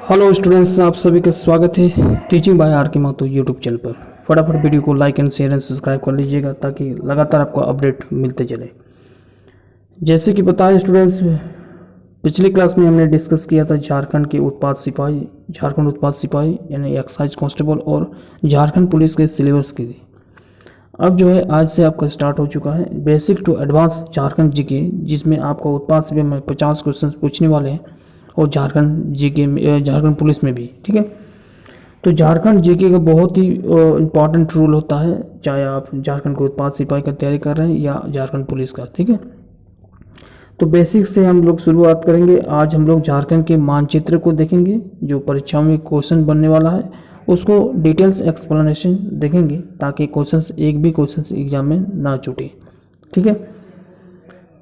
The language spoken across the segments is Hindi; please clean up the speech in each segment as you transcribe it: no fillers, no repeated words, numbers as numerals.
हेलो स्टूडेंट्स, आप सभी का स्वागत है टीचिंग बाय आर के माथुर यूट्यूब चैनल पर। फटाफट वीडियो को like and share and subscribe कर लीजिएगा ताकि लगातार आपको अपडेट मिलते चले। जैसे कि पता है स्टूडेंट्स, पिछली क्लास में हमने डिस्कस किया था झारखंड के उत्पाद सिपाही, झारखंड उत्पाद सिपाही यानी एक्साइज कांस्टेबल और झारखंड पुलिस के सिलेबस की। अब जो है आज से आपका स्टार्ट हो चुका है basic to advance Jharkhand GK, जिसमें आपको उत्पाद सिपाही में 50 क्वेश्चन पूछने वाले हैं और झारखंड जीके में, झारखंड पुलिस में भी। ठीक है, तो झारखंड जीके का बहुत ही इम्पॉर्टेंट रूल होता है, चाहे आप झारखंड के उत्पाद सिपाही का तैयारी कर रहे हैं या झारखंड पुलिस का। ठीक है, तो बेसिक से हम लोग शुरुआत करेंगे। आज हम लोग झारखंड के मानचित्र को देखेंगे, जो परीक्षा में क्वेश्चन बनने वाला है उसको डिटेल्स एक्सप्लेनेशन देखेंगे ताकि क्वेश्चंस एक भी क्वेश्चंस एग्जाम में ना छूटे। ठीक है,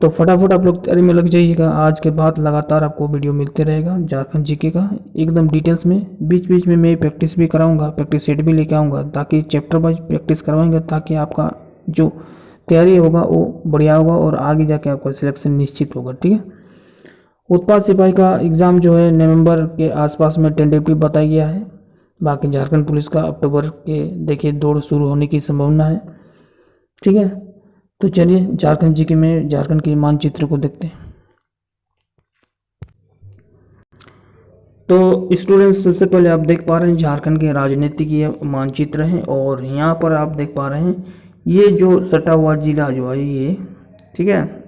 तो फटाफट आप लोग तैयारी में लग जाइएगा। आज के बाद लगातार आपको वीडियो मिलते रहेगा झारखंड जीके का एकदम डिटेल्स में। बीच बीच में मैं प्रैक्टिस भी कराऊंगा, प्रैक्टिस सेट भी लेके आऊँगा ताकि चैप्टर वाइज प्रैक्टिस करवाएंगे ताकि आपका जो तैयारी होगा वो बढ़िया होगा और आगे जाके आपका सिलेक्शन निश्चित होगा। ठीक है, उत्पाद सिपाही का एग्ज़ाम जो है नवंबर के आसपास में टेंटेटिव बताया गया है। बाकी झारखंड पुलिस का अक्टूबर के देखिए दौड़ शुरू होने की संभावना है। ठीक है, तो चलिए झारखंड जीके में झारखंड के मानचित्र को देखते हैं। तो स्टूडेंट्स, सबसे पहले आप देख पा रहे हैं झारखंड के राजनीतिक ये मानचित्र है और यहाँ पर आप देख पा रहे हैं ये जो सटा हुआ जिला जो है ये, ठीक है,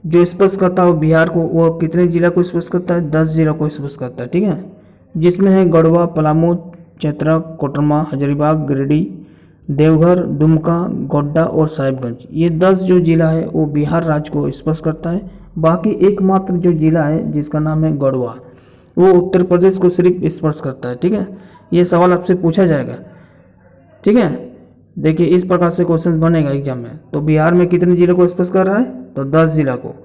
जो स्पर्श करता है बिहार को, वो कितने जिला को स्पर्श करता है? 10 जिला को स्पर्श करता है। ठीक है, जिसमें है गढ़वा, पलामू, चतरा, कोटरमा, हजारीबाग, गिरिडीह, देवघर, दुमका, गोड्डा और साहिबगंज। ये 10 जो जिला है वो बिहार राज्य को स्पर्श करता है। बाकी एकमात्र जो जिला है जिसका नाम है गढ़वा, वो उत्तर प्रदेश को सिर्फ स्पर्श करता है। ठीक है, ये सवाल आपसे पूछा जाएगा। ठीक है, देखिए इस प्रकार से क्वेश्चन बनेगा एग्जाम में। तो बिहार में कितने जिले को स्पर्श कर रहा है? तो 10 जिला को।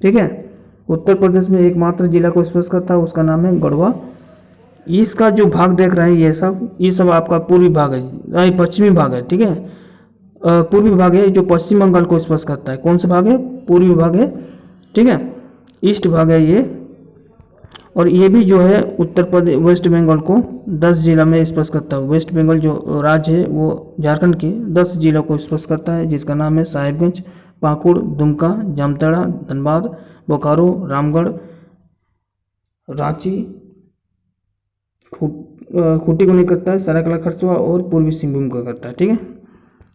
ठीक है, उत्तर प्रदेश में एकमात्र जिला को स्पर्श करता है, उसका नाम है गढ़वा। इसका जो भाग देख रहे हैं ये सब आपका पूर्वी भाग है, पश्चिमी भाग है। ठीक है, पूर्वी भाग है जो पश्चिम बंगाल को स्पर्श करता है। कौन सा भाग है? पूर्वी भाग है। ठीक है, ईस्ट भाग है ये। और ये भी जो है उत्तर प्रदेश, वेस्ट बंगाल को 10 जिला में स्पर्श करता है। वेस्ट बंगाल जो राज्य है वो झारखंड के 10 जिलों को स्पर्श करता है, जिसका नाम है साहिबगंज, पाकुड़, दुमका, जामताड़ा, धनबाद, बोकारो, रामगढ़, रांची, खूंटी को नहीं करता है, सरायकेला खरसुआ और पूर्वी सिंहभूम को करता है। ठीक है,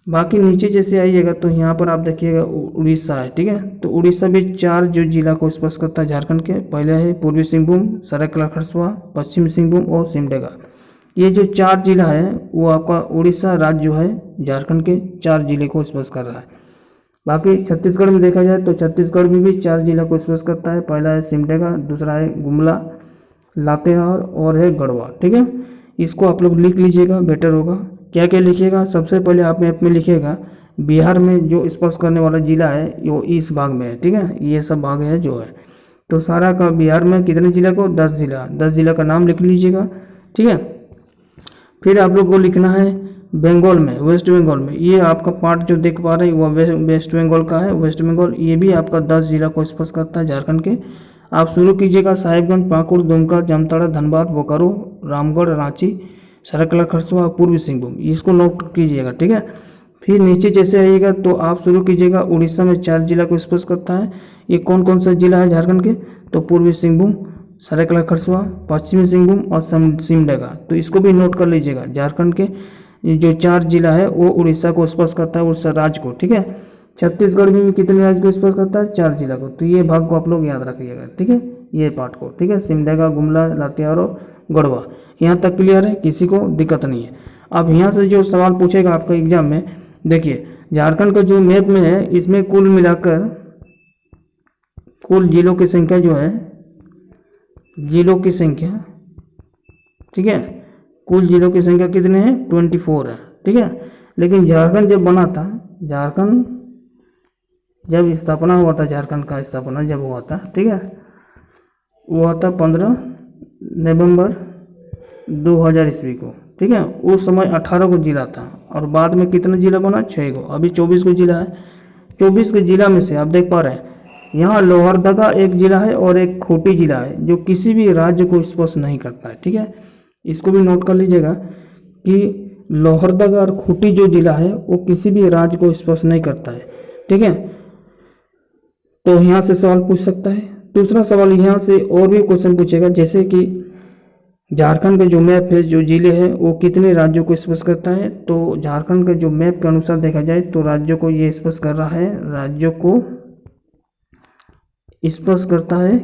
बाकी नीचे जैसे आइएगा तो यहाँ पर आप देखिएगा उड़ीसा है। ठीक है, तो उड़ीसा भी 4 जो जिला को स्पर्श करता है झारखंड के। पहले है पूर्वी सिंहभूम, सरायकेला खरसुआ, पश्चिम सिंहभूम और सिमडेगा। ये जो 4 जिला है वो आपका उड़ीसा राज्य जो है झारखंड के 4 जिले को स्पर्श कर रहा है। बाकी छत्तीसगढ़ में देखा जाए तो छत्तीसगढ़ में भी 4 जिला को स्पर्श करता है। पहला है सिमडेगा, दूसरा है गुमला, लातेहार और है गढ़वा। ठीक है, इसको आप लोग लिख लीजिएगा, बेटर होगा। क्या क्या लिखिएगा? सबसे पहले आप मैप में लिखिएगा बिहार में जो स्पर्श करने वाला जिला है वो इस भाग में है। ठीक है, ये सब भाग है जो है, तो सारा का बिहार में कितने जिला को? 10 जिला। 10 जिला का नाम लिख लीजिएगा। ठीक है, फिर आप लोग को लिखना है बंगाल में, वेस्ट बंगाल में। ये आपका पार्ट जो देख पा रहे हैं वो वेस्ट बंगाल का है। वेस्ट बंगाल ये भी आपका 10 जिला को स्पर्श करता है झारखंड के। आप शुरू कीजिएगा साहिबगंज, पाकुड़, दुमका, जामताड़ा, धनबाद, बोकारो, रामगढ़, रांची, सरायकेला खरसुआ, पूर्वी सिंहभूम। इसको नोट कीजिएगा। ठीक है, फिर नीचे जैसे आइएगा तो आप शुरू कीजिएगा उड़ीसा में 4 जिला को स्पर्श करता है। ये कौन कौन सा जिला है झारखंड के? तो पूर्वी सिंहभूम, सरायकेला खरसुआ, पश्चिमी सिंहभूम और सिमडेगा। तो इसको भी नोट कर लीजिएगा। झारखंड के जो 4 जिला है वो उड़ीसा को स्पर्श करता है, उड़ीसा राज्य को। ठीक है, छत्तीसगढ़ में भी कितने राज्य को स्पर्श करता है? 4 जिला को। तो ये भाग को आप लोग याद रखिएगा। ठीक है, ये पार्ट को। ठीक है, सिमडेगा, गुमला, लातेहार और गढ़वा। यहाँ तक क्लियर है, किसी को दिक्कत नहीं है। अब यहाँ से जो सवाल पूछेगा आपका एग्जाम में, देखिए झारखंड का जो मैप में है इसमें कुल मिलाकर कुल जिलों की संख्या जो है, जिलों की संख्या, ठीक है, कुल जिलों की संख्या कितने हैं? 24 है। ठीक है, लेकिन झारखंड जब बना था, झारखंड जब स्थापना हुआ था, झारखंड का स्थापना जब हुआ था, ठीक है, वो हुआ था 15 नवंबर 2000 ईस्वी को। ठीक है, उस समय 18 को जिला था और बाद में कितना जिला बना? 6 को। अभी 24 को जिला है। 24 के जिला में से आप देख पा रहे हैं यहाँ लोहरदगा एक जिला है और एक खूंटी जिला है जो किसी भी राज्य को स्पर्श नहीं करता है। ठीक है, इसको भी नोट कर लीजिएगा कि लोहरदगा और खूंटी जो जिला है वो किसी भी राज्य को स्पर्श नहीं करता है। ठीक है, तो यहाँ से सवाल पूछ सकता है। दूसरा सवाल यहाँ से और भी क्वेश्चन पूछेगा, जैसे कि झारखंड का जो मैप है, जो जिले हैं वो कितने राज्यों को स्पर्श करता है। तो झारखंड के जो मैप के अनुसार देखा जाए तो राज्यों को ये स्पर्श कर रहा है, राज्यों को स्पर्श करता है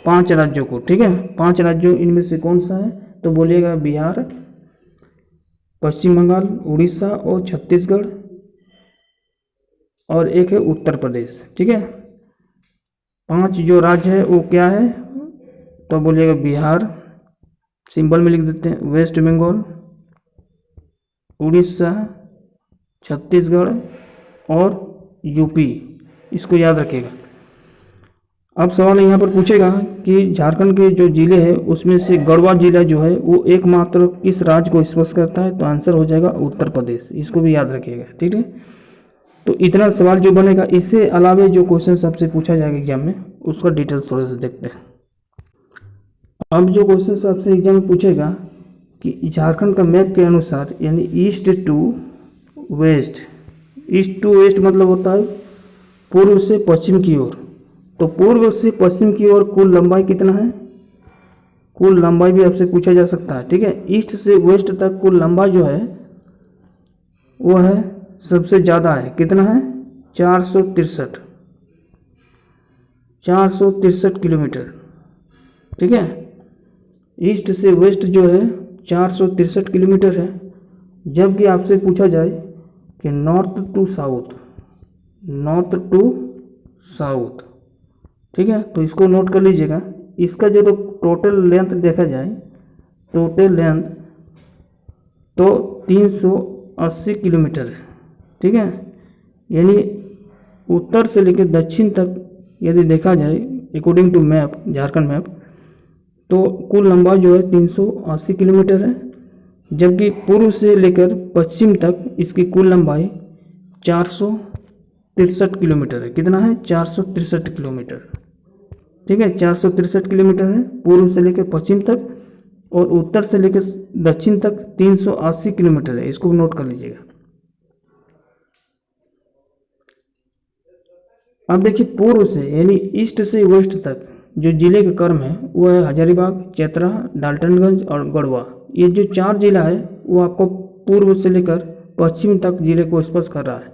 5 राज्यों को। ठीक है, 5 राज्यों, इनमें से कौन सा है तो बोलिएगा बिहार, पश्चिम बंगाल, उड़ीसा और छत्तीसगढ़, और एक है उत्तर प्रदेश। ठीक है, 5 जो राज्य है वो क्या है तो बोलिएगा बिहार, सिंबल में लिख देते हैं, वेस्ट बंगाल, उड़ीसा, छत्तीसगढ़ और यूपी, इसको याद रखिएगा। अब सवाल यहाँ पर पूछेगा कि झारखंड के जो जिले हैं उसमें से गढ़वा जिला जो है वो एकमात्र किस राज्य को स्पर्श करता है, तो आंसर हो जाएगा उत्तर प्रदेश, इसको भी याद रखिएगा। ठीक है, तो इतना सवाल जो बनेगा, इससे अलावा जो क्वेश्चन सबसे पूछा जाएगा एग्जाम में उसका डिटेल्स थोड़ा सा देखते हैं। अब जो क्वेश्चन सबसे एग्जाम में पूछेगा कि झारखंड का मैप के अनुसार, यानी east to west, east to west मतलब होता है पूर्व से पश्चिम की ओर, तो पूर्व से पश्चिम की ओर कुल लंबाई कितना है, कुल लंबाई भी आपसे पूछा जा सकता है। ठीक है, ईस्ट से वेस्ट तक कुल लंबाई जो है वो है सबसे ज़्यादा है, कितना है 463 किलोमीटर। ठीक है, ईस्ट से वेस्ट जो है 463 किलोमीटर है। जबकि आपसे पूछा जाए कि north to south, north to south, ठीक है, तो इसको नोट कर लीजिएगा। इसका जो टोटल लेंथ देखा जाए, टोटल लेंथ तो 380 किलोमीटर है। ठीक है, यानी उत्तर से लेकर दक्षिण तक यदि देखा जाए according to map, Jharkhand map, तो कुल लंबाई जो है 380 किलोमीटर है। जबकि पूर्व से लेकर पश्चिम तक इसकी कुल लंबाई 463 किलोमीटर है। कितना है 463 किलोमीटर। ठीक है, 463 किलोमीटर है पूर्व से लेकर पश्चिम तक, और उत्तर से लेकर दक्षिण तक 380 किलोमीटर है, इसको नोट कर लीजिएगा। अब देखिए पूर्व से यानी ईस्ट से वेस्ट तक जो जिले का क्रम है वो है हजारीबाग, चतरा, डाल्टनगंज और गढ़वा। ये जो 4 जिला है वो आपको पूर्व से लेकर पश्चिम तक जिले को स्पर्श कर रहा है।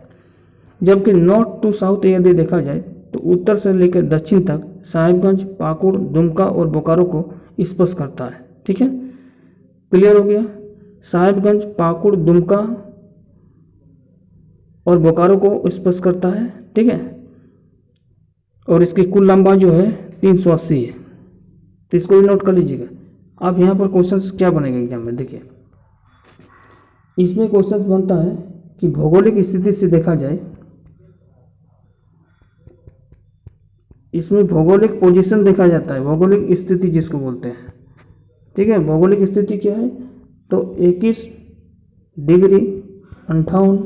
जबकि नॉर्थ टू साउथ यदि देखा जाए तो उत्तर से लेकर दक्षिण तक साहिबगंज, पाकुड़, दुमका और बोकारो को स्पर्श करता है। ठीक है, क्लियर हो गया। साहिबगंज, पाकुड़, दुमका और बोकारो को स्पर्श करता है। ठीक है, और इसकी कुल लंबाई जो है 380 है, तो इसको भी नोट कर लीजिएगा। अब यहाँ पर क्वेश्चन क्या बनेगा एग्जाम में, देखिए इसमें क्वेश्चन बनता है कि भौगोलिक स्थिति से देखा जाए, इसमें भौगोलिक पोजीशन देखा जाता है, भौगोलिक स्थिति जिसको बोलते हैं। ठीक है, भौगोलिक स्थिति क्या है तो 21 डिग्री 58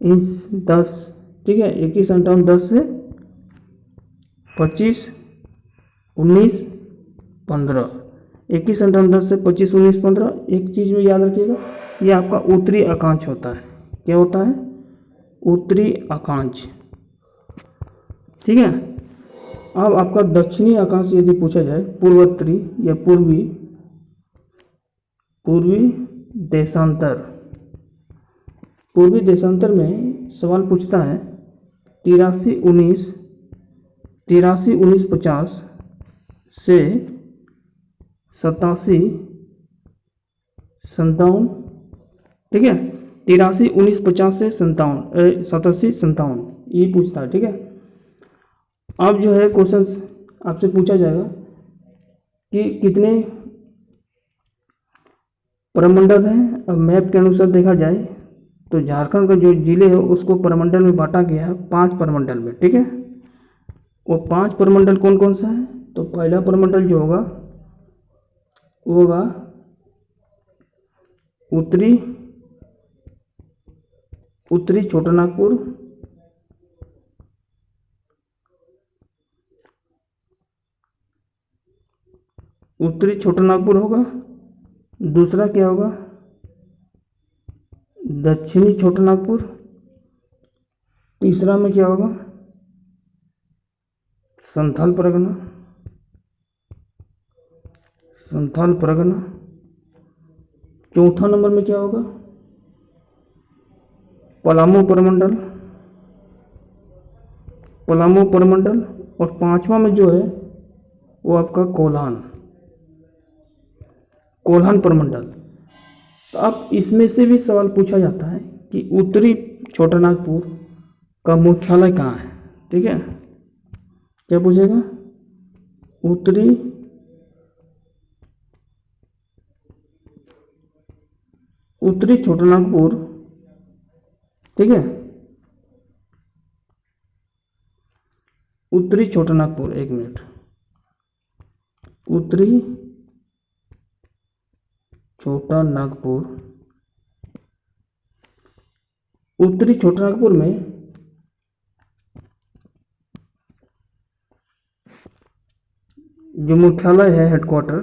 इंच 10, ठीक है, 21 58 10 से 25 19 15, 21 58 10 से 25 19 15। एक चीज़ में याद रखिएगा, ये आपका उत्तरी अक्षांश होता है। क्या होता है, उत्तरी अक्षांश। ठीक है, अब आपका दक्षिणी अक्षांश यदि पूछा जाए, पूर्वोत्तरी या पूर्वी देशांतर, पूर्वी देशांतर में सवाल पूछता है 83 19 50 से 87 57। ठीक है, 83 19 50 से 87 57 ये पूछता है। ठीक है, अब जो है क्वेश्चन आपसे पूछा जाएगा कि कितने प्रमंडल हैं। अब मैप के अनुसार देखा जाए तो झारखंड का जो जिले है उसको प्रमंडल में बांटा गया है 5 प्रमंडल में। ठीक है, वो 5 प्रमंडल कौन कौन सा है तो पहला प्रमंडल जो होगा वो होगा उत्तरी छोटा नागपुर, उत्तरी छोटा नागपुर होगा। दूसरा क्या होगा, दक्षिणी छोटा नागपुर। तीसरा में क्या होगा, संथाल परगना, संथाल परगना। चौथा नंबर में क्या होगा, पलामू परमंडल, पलामू परमंडल। और पांचवा में जो है वो आपका कोल्हान, कोल्हान परमंडल। तो अब इसमें से भी सवाल पूछा जाता है कि उत्तरी छोटा नागपुर का मुख्यालय कहाँ है। ठीक है, क्या पूछेगा, उत्तरी छोटा नागपुर। ठीक है, उत्तरी छोटा नागपुर, एक मिनट, उत्तरी छोटा नागपुर, उत्तरी छोटा नागपुर में जो मुख्यालय है, हेडक्वार्टर,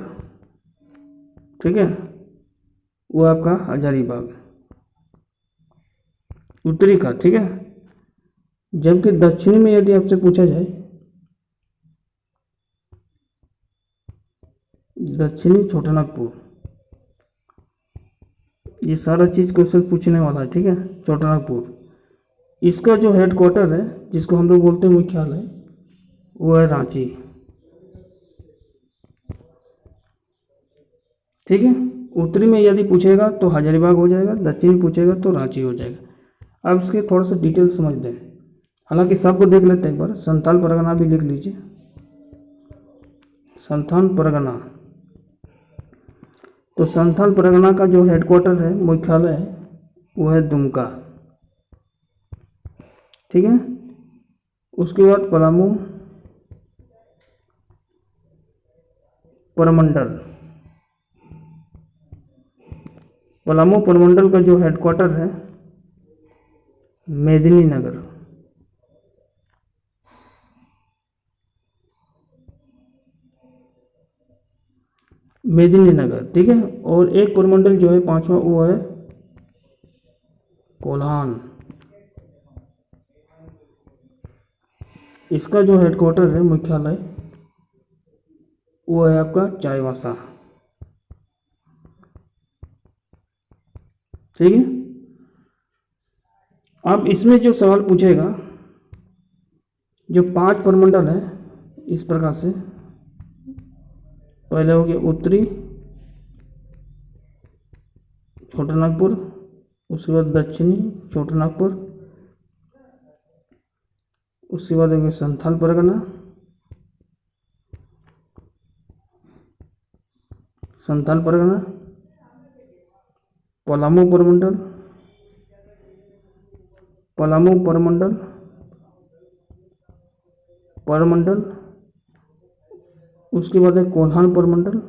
ठीक है, वो आपका हजारीबाग, उत्तरी का। ठीक है, जबकि दक्षिणी में यदि आपसे पूछा जाए, दक्षिणी छोटा नागपुर, ये सारा चीज़ क्वेश्चन पूछने वाला है। ठीक है, छोटा नागपुर, इसका जो हेडक्वार्टर है, जिसको हम लोग बोलते हैं मुख्यालय, वो है रांची। ठीक है, उत्तरी में यदि पूछेगा तो हजारीबाग हो जाएगा, दक्षिण में पूछेगा तो रांची हो जाएगा। अब इसके थोड़ा सा डिटेल समझते हैं, हालांकि सबको देख लेते हैं एक बार। संथाल परगना भी लिख लीजिए, संथाल परगना। तो संथाल परगना का जो हेडक्वार्टर है, मुख्यालय है, वो है दुमका। ठीक है, उसके बाद पलामू परमंडल, पलामू परमंडल का जो हेडक्वार्टर है मेदिनीनगर। मेदिनीनगर, ठीक है। और एक परमंडल जो है पांचवा, वो है कोल्हान। इसका जो हेडक्वार्टर है, मुख्यालय, वो है आपका चाईबासा। ठीक है, अब इसमें जो सवाल पूछेगा, जो 5 परमंडल है, इस प्रकार से, पहले हो गया उत्तरी छोटा नागपुर, उसके बाद दक्षिणी छोटा नागपुर, उसके बाद हो गया संथाल परगना, संथाल परगना, पलामू परमंडल, पलामू परमंडल, परमंडल, उसके बाद है कोल्हान परमंडल,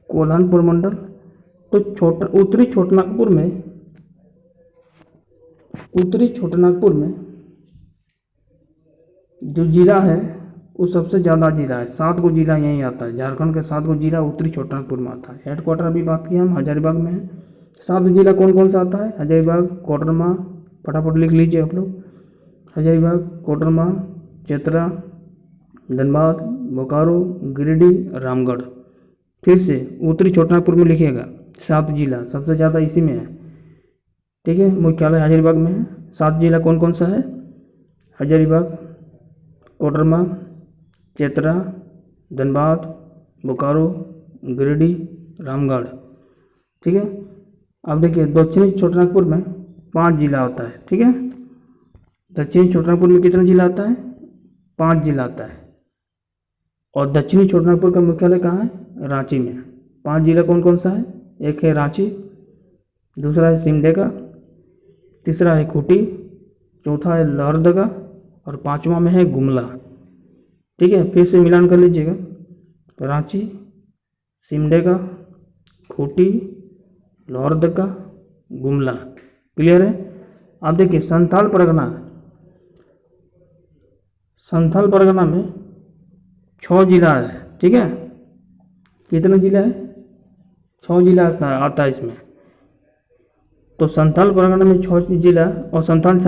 कोल्हान परमंडल। तो उत्तरी छोटानागपुर में, उत्तरी छोटानागपुर में जो जिला है वो सबसे ज़्यादा जिला है, 7 गो जिला यहीं आता है। झारखंड के 7 गो जिला उत्तरी छोटानागपुर में आता है। हेडक्वार्टर अभी बात की हम हजारीबाग में है। 7 जिला कौन कौन सा आता है? हजारीबाग, कोडरमा, फटाफट लिख लीजिए आप लोग, हजारीबाग, कोडरमा, चतरा, धनबाद, बोकारो, गिरिडीह, रामगढ़। फिर से उत्तरी छोटानागपुर में लिखिएगा, 7 जिला, सबसे ज़्यादा इसी में है। ठीक है, मुख्यालय हजारीबाग में है। 7 जिला कौन कौन सा है? हजारीबाग, कोडरमा, चतरा, धनबाद, बोकारो, गिरिडीह, रामगढ़। ठीक है, अब देखिए दक्षिणी छोटानागपुर में 5 जिला होता है। ठीक है, दक्षिणी छोटानागपुर में कितना जिला आता है? 5 जिला आता है। और दक्षिणी छोटानागपुर का मुख्यालय कहाँ है? रांची में। 5 जिला कौन कौन सा है? एक है रांची, दूसरा है सिमडेगा, तीसरा है खूंटी, चौथा है लोहरदगा और 5वां में है गुमला। ठीक है, फिर से मिलान कर लीजिएगा, तो रांची, सिमडेगा, खूंटी, लोहरदगा, गुमला। क्लियर है? अब देखिए संथाल परगना, संथाल परगना में 6 जिला है। ठीक है। कितना जिला है? 6 जिला आता है इसमें। तो संथाल परगना में 6 जिला और संथाल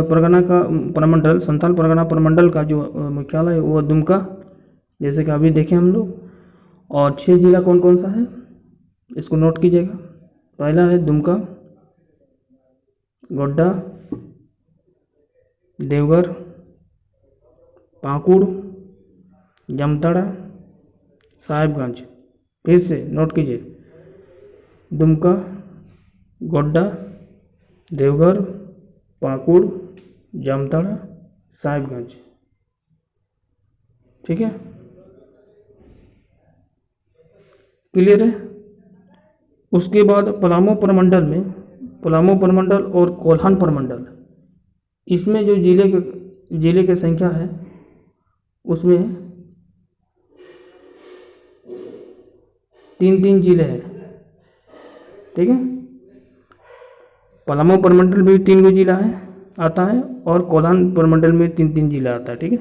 परगना का प्रमंडल, संथाल परगना प्रमंडल का जो मुख्यालय है वो दुमका, जैसे कि अभी देखें हम लोग। और 6 जिला कौन कौन सा है इसको नोट कीजिएगा। पहला है दुमका, गोड्डा, देवघर, पाकुड़, जामताड़ा, साहिबगंज। फिर से नोट कीजिए, दुमका, गोड्डा, देवघर, पाकुड़, जामताड़ा, साहिबगंज। ठीक है, क्लियर है। उसके बाद पलामू प्रमंडल में, पलामू प्रमंडल और कोल्हान प्रमंडल, इसमें जो जिले की संख्या है उसमें 3 जिले हैं। ठीक है, पलामू प्रमंडल में 3 जिला है आता है और कोल्हान प्रमंडल में 3 जिला आता है। ठीक है,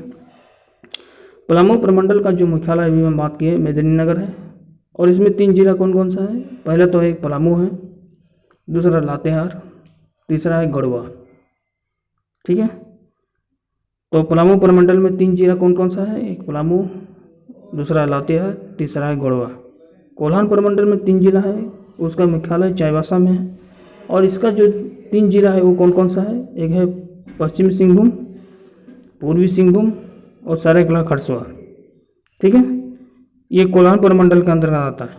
पलामू प्रमंडल का जो मुख्यालय अभी हम बात किए मेदिनीनगर है और इसमें 3 जिला कौन कौन सा है? पहला तो एक पलामू है, दूसरा लातेहार, तीसरा है गढ़वा। ठीक है, तो पलामू प्रमंडल में 3 जिला कौन कौन सा है? एक पलामू, दूसरा लातेहार, तीसरा है गढ़वा। कोल्हान प्रमंडल में 3 जिला है, उसका मुख्यालय चाईबासा में है और इसका जो 3 जिला है वो कौन कौन सा है? एक है पश्चिमी सिंहभूम, पूर्वी सिंहभूम और सरायकेला खरसुआ। ठीक है, ये कोल्हान प्रमंडल के अंतर्गत आता है।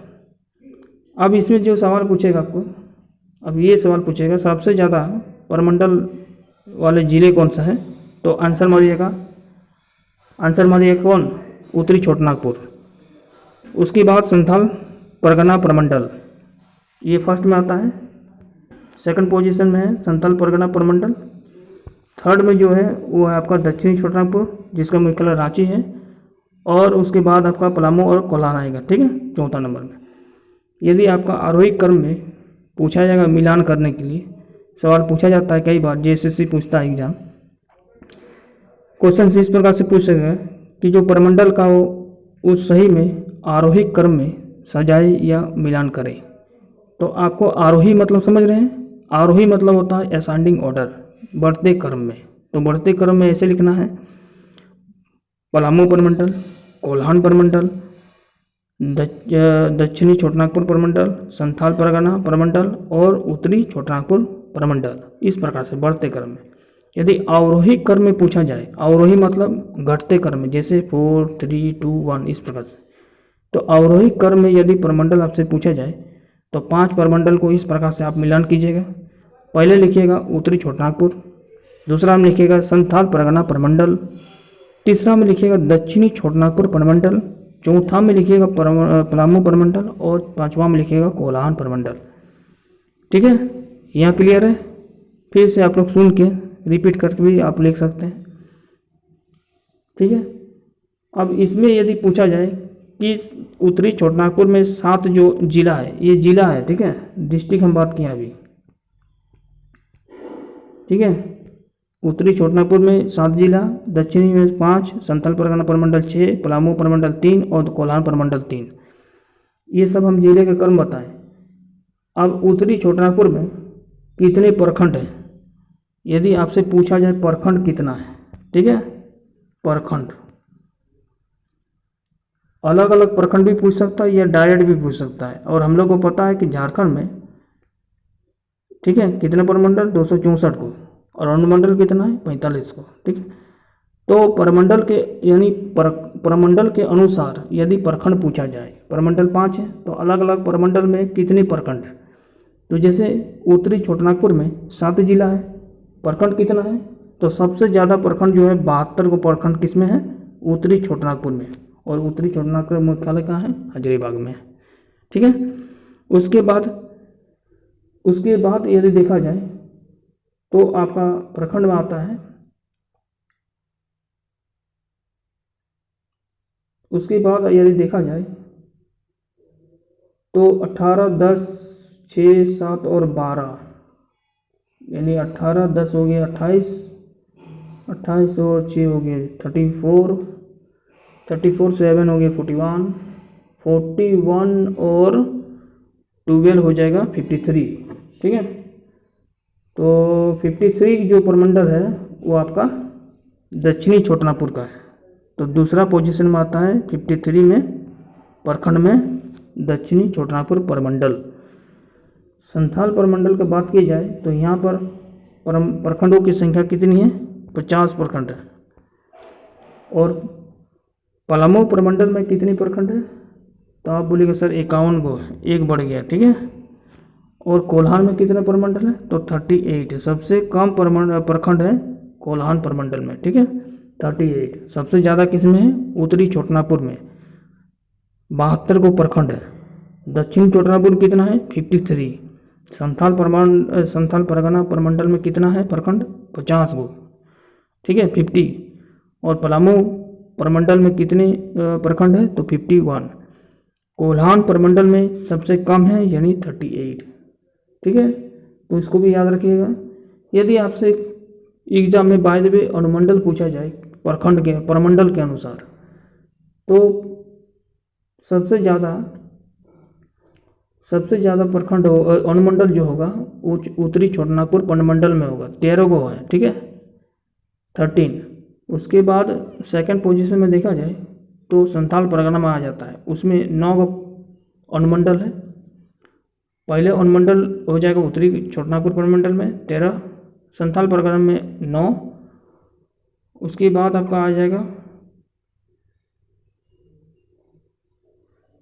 अब इसमें जो सवाल पूछेगा आपको, अब ये सवाल पूछेगा सबसे ज़्यादा प्रमंडल वाले ज़िले कौन सा है? तो आंसर मारिएगा, आंसर मारिएगा कौन? उत्तरी छोटानागपुर। उसके बाद संथाल परगना प्रमंडल, ये फर्स्ट में आता है। सेकंड पोजीशन में है संथाल परगना प्रमंडल। थर्ड में जो है वो है आपका दक्षिणी छोटानागपुर, जिसका मुख्यालय रांची है। और उसके बाद आपका पलामू और कोल्हान आएगा। ठीक है, चौथा नंबर में। यदि आपका आरोही क्रम में पूछा जाएगा मिलान करने के लिए, सवाल पूछा जाता है कई बार, जेएसएससी पूछता है एग्जाम, क्वेश्चन इस प्रकार से पूछ सकेगा कि जो प्रमंडल का हो उस सही में आरोही क्रम में सजाए या मिलान करे। तो आपको आरोही मतलब समझ रहे हैं? आरोही मतलब होता है असेंडिंग ऑर्डर, बढ़ते क्रम में। तो बढ़ते क्रम में ऐसे लिखना है, पलामू प्रमंडल, कोल्हान प्रमंडल, दक्षिणी छोटानागपुर प्रमंडल, संथाल परगना प्रमंडल और उत्तरी छोटानागपुर प्रमंडल, इस प्रकार से बढ़ते क्रम में। यदि अवरोही क्रम में पूछा जाए, अवरोही मतलब घटते क्रम में, जैसे 4, 3, 2, 1 इस प्रकार से। तो अवरोही क्रम में यदि प्रमंडल आपसे पूछा जाए तो 5 प्रमंडल को इस प्रकार से आप मिलान कीजिएगा। पहले लिखिएगा उत्तरी छोटानागपुर, दूसरा में लिखिएगा संथाल परगना प्रमंडल, तीसरा में लिखिएगा दक्षिणी छोटानागपुर प्रमंडल, चौथा में लिखिएगा पलामू प्रमंडल और पांचवा में लिखिएगा कोल्हान प्रमंडल। ठीक है, यहाँ क्लियर है? फिर से आप लोग सुन के रिपीट करके भी आप लिख सकते हैं। ठीक है, अब इसमें यदि पूछा जाए कि उत्तरी छोटानागपुर में 7 जो जिला है, ये जिला है। ठीक है, डिस्ट्रिक्ट हम बात किए अभी। ठीक है, उत्तरी छोटानागपुर में 7 जिला, दक्षिणी में 5, संथाल परगना प्रमंडल 6, पलामू प्रमंडल 3 और कोल्हान प्रमंडल 3। ये सब हम जिले के क्रम बताएं। अब उत्तरी छोटानागपुर में कितने प्रखंड हैं? यदि आपसे पूछा जाए प्रखंड कितना है, ठीक है, प्रखंड अलग अलग प्रखंड भी पूछ सकता है या डायरेक्ट भी पूछ सकता है। और हम लोग को पता है कि झारखंड में, ठीक है, कितने प्रमंडल? 264 को, और अनुमंडल कितना है? 45 को। ठीक है, तो प्रमंडल के यानी प्रमंडल के अनुसार यदि प्रखंड पूछा जाए, प्रमंडल 5 है तो अलग अलग प्रमंडल में कितने प्रखंड है? तो जैसे उत्तरी छोटानागपुर में 7 जिला है, प्रखंड कितना है? तो सबसे ज़्यादा प्रखंड जो है 72 को प्रखंड किस में है? उत्तरी छोटानागपुर में। और उत्तरी छोटानागपुर मुख्यालय कहाँ है? हजारीबाग में है। ठीक है, उसके बाद यदि देखा जाए तो आपका प्रखंड में आता है, उसके बाद यदि देखा जाए तो 18, 10, 6, 7 और 12, यानी 18, 10 हो गया 28, 28 और 6 हो गए 34, 34 7 हो गया 41, 41 और 12 हो जाएगा 53, ठीक है। तो 53 जो प्रमंडल है वो आपका दक्षिणी छोटनापुर का है। तो दूसरा पोजीशन में आता है 53 में प्रखंड में दक्षिणी छोटनापुर प्रमंडल। संथाल प्रमंडल की बात की जाए तो यहाँ पर प्रखंडों की संख्या कितनी है? 50 प्रखंड है। और पलामू प्रमंडल में कितनी प्रखंड है? तो आप बोलिएगा सर 51 गो है, एक बढ़ गया, ठीक है। और कोल्हान में कितने प्रमंडल है? तो 38 है। सबसे कम प्रखंड है कोल्हान प्रमंडल में, ठीक है, 38। सबसे ज़्यादा किस में है? उत्तरी छोटनापुर में 72 को प्रखंड है। दक्षिण छोटनापुर कितना है? 53। संथाल परगना प्रमंडल में कितना है प्रखंड? 50 गो, ठीक है, 50। और पलामू प्रमंडल में कितने प्रखंड है? तो 51। कोल्हान प्रमंडल में सबसे कम है यानी 38, ठीक है। तो इसको भी याद रखिएगा। यदि आपसे एग्जाम में बाय द वे अनुमंडल पूछा जाए प्रखंड के प्रमंडल के अनुसार, तो सबसे ज़्यादा प्रखंड अनुमंडल जो होगा उत्तरी छोटनागपुर प्रमंडल में होगा, 13 गो है, ठीक है, 13। उसके बाद सेकंड पोजीशन में देखा जाए तो संथाल परगना में आ जाता है, उसमें 9 गो अनुमंडल है। पहले अनुमंडल हो जाएगा उत्तरी छोटनागपुर प्रमंडल में 13, संथाल परगना में 9। उसके बाद आपका आ जाएगा,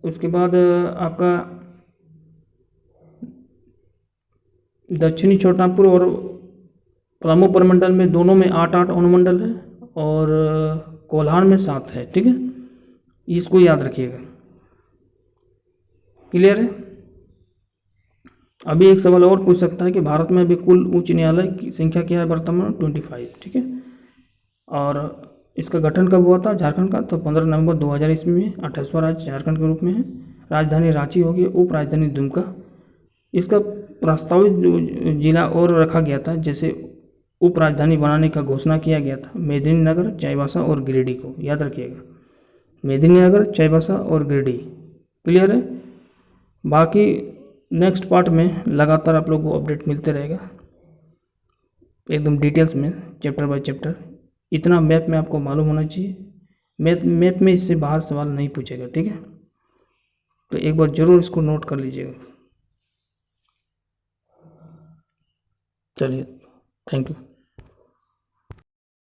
उसके बाद आपका दक्षिणी छोटनागपुर और पलामू प्रमंडल में दोनों में 8-8 अनुमंडल है और कोल्हान में 7 है, ठीक है। इसको याद रखिएगा। क्लियर है? अभी एक सवाल और पूछ सकता है कि भारत में अभी कुल उच्च न्यायालय की संख्या क्या है वर्तमान? 25, ठीक है। और इसका गठन कब हुआ था झारखंड का? तो 15 नवंबर 2000 ईस्वी में 28वां राज्य झारखंड के रूप में है। राजधानी रांची होगी, उप राजधानी दुमका। इसका प्रस्तावित जिला और रखा गया था, जैसे उप राजधानी बनाने का घोषणा किया गया था मेदिनीनगर, चाईबासा और गिरिडीह को, याद रखिएगा, मेदिनीनगर, चाईबासा और गिरिडीह। क्लियर है? बाकी नेक्स्ट पार्ट में लगातार आप लोगों को अपडेट मिलते रहेगा एकदम डिटेल्स में, चैप्टर बाय चैप्टर। इतना मैप में आपको मालूम होना चाहिए। मैप में इससे बाहर सवाल नहीं पूछेगा, ठीक है। तो एक बार ज़रूर इसको नोट कर लीजिएगा। चलिए, थैंक यू।